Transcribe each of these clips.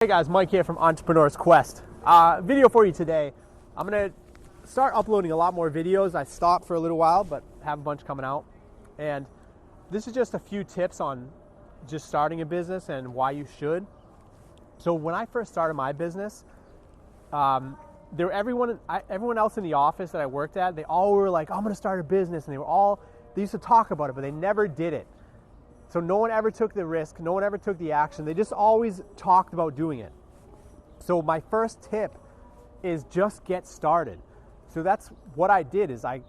Hey guys, Mike here from Entrepreneur's Quest. Video for you today. I'm going to start uploading a lot more videos. I stopped for a little while, but have a bunch coming out. And this is just a few tips on just starting a business and why you should. So when I first started my business, everyone else in the office that I worked at, they all were like, I'm going to start a business. And they used to talk about it, but they never did it. So no one ever took the risk, no one ever took the action. They just always talked about doing it. So my first tip is just get started. So that's what I did is I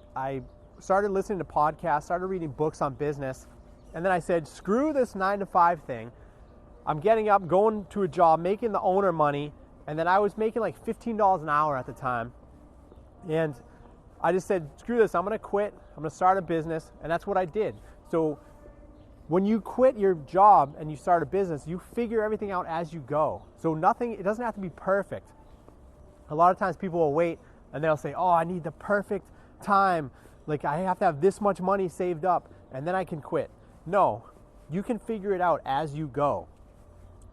started listening to podcasts, started reading books on business, and then I said, screw this 9-to-5 thing. I'm getting up, going to a job, making the owner money, and then I was making like $15 an hour at the time. And I just said, screw this, I'm gonna quit, I'm gonna start a business, and that's what I did. So when you quit your job and you start a business, you figure everything out as you go. So it doesn't have to be perfect. A lot of times people will wait and they'll say, oh, I need the perfect time. Like I have to have this much money saved up and then I can quit. No, you can figure it out as you go.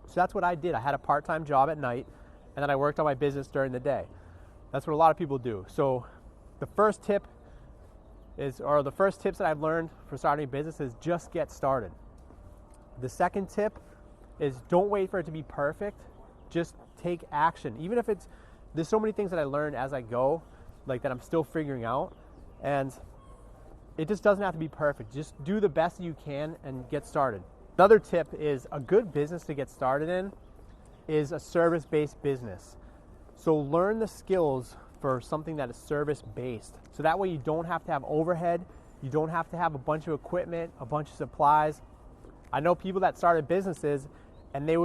So that's what I did. I had a part-time job at night and then I worked on my business during the day. That's what a lot of people do. So the first tips that I've learned for starting a business is just get started. The second tip is don't wait for it to be perfect. Just take action. Even if there's so many things that I learned as I go, like that I'm still figuring out, and it just doesn't have to be perfect. Just do the best that you can and get started. Another tip is a good business to get started in is a service-based business. So learn the skills for something that is service-based. So that way you don't have to have overhead, you don't have to have a bunch of equipment, a bunch of supplies. I know people that started businesses and they're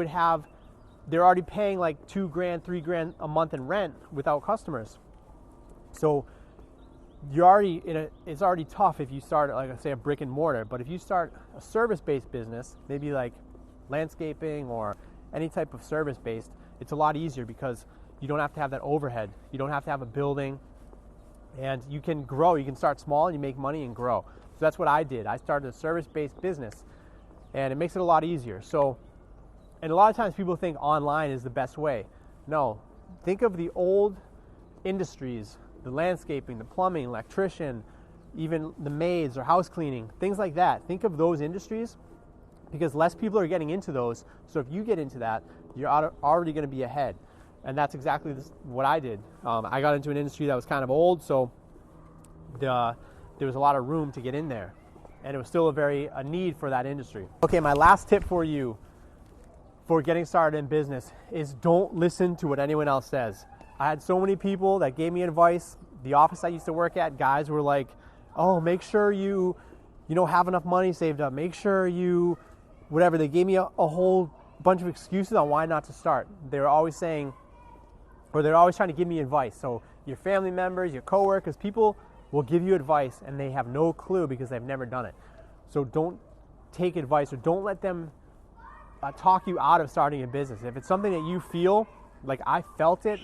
already paying like $2,000, $3,000 a month in rent without customers. So it's already tough if you start like say a brick and mortar, but if you start a service-based business, maybe like landscaping or any type of service-based, it's a lot easier because you don't have to have that overhead. You don't have to have a building, and you can grow. You can start small and you make money and grow. So that's what I did. I started a service-based business, and it makes it a lot easier. So, and a lot of times people think online is the best way. No, think of the old industries, the landscaping, the plumbing, electrician, even the maids or house cleaning, things like that. Think of those industries because less people are getting into those. So if you get into that, you're already going to be ahead. And that's exactly what I did. I got into an industry that was kind of old, so there was a lot of room to get in there. And it was still a need for that industry. Okay, my last tip for you for getting started in business is don't listen to what anyone else says. I had so many people that gave me advice. The office I used to work at, guys were like, oh, make sure you have enough money saved up. Make sure whatever. They gave me a whole bunch of excuses on why not to start. They were always saying, or they're always trying to give me advice. So your family members, your coworkers, people will give you advice and they have no clue because they've never done it. So don't take advice or don't let them talk you out of starting a business. If it's something that you feel, like I felt it,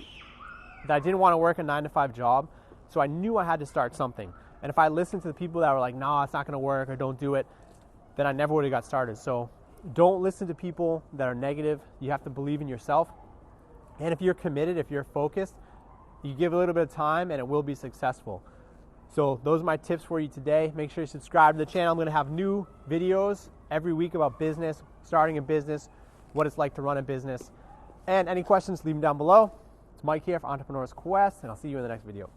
that I didn't want to work a 9-to-5 job, so I knew I had to start something. And if I listened to the people that were like, no, it's not going to work or don't do it, then I never would have got started. So don't listen to people that are negative. You have to believe in yourself. And if you're committed, if you're focused, you give a little bit of time and it will be successful. So those are my tips for you today. Make sure you subscribe to the channel. I'm going to have new videos every week about business, starting a business, what it's like to run a business. And any questions, leave them down below. It's Mike here for Entrepreneur's Quest, and I'll see you in the next video.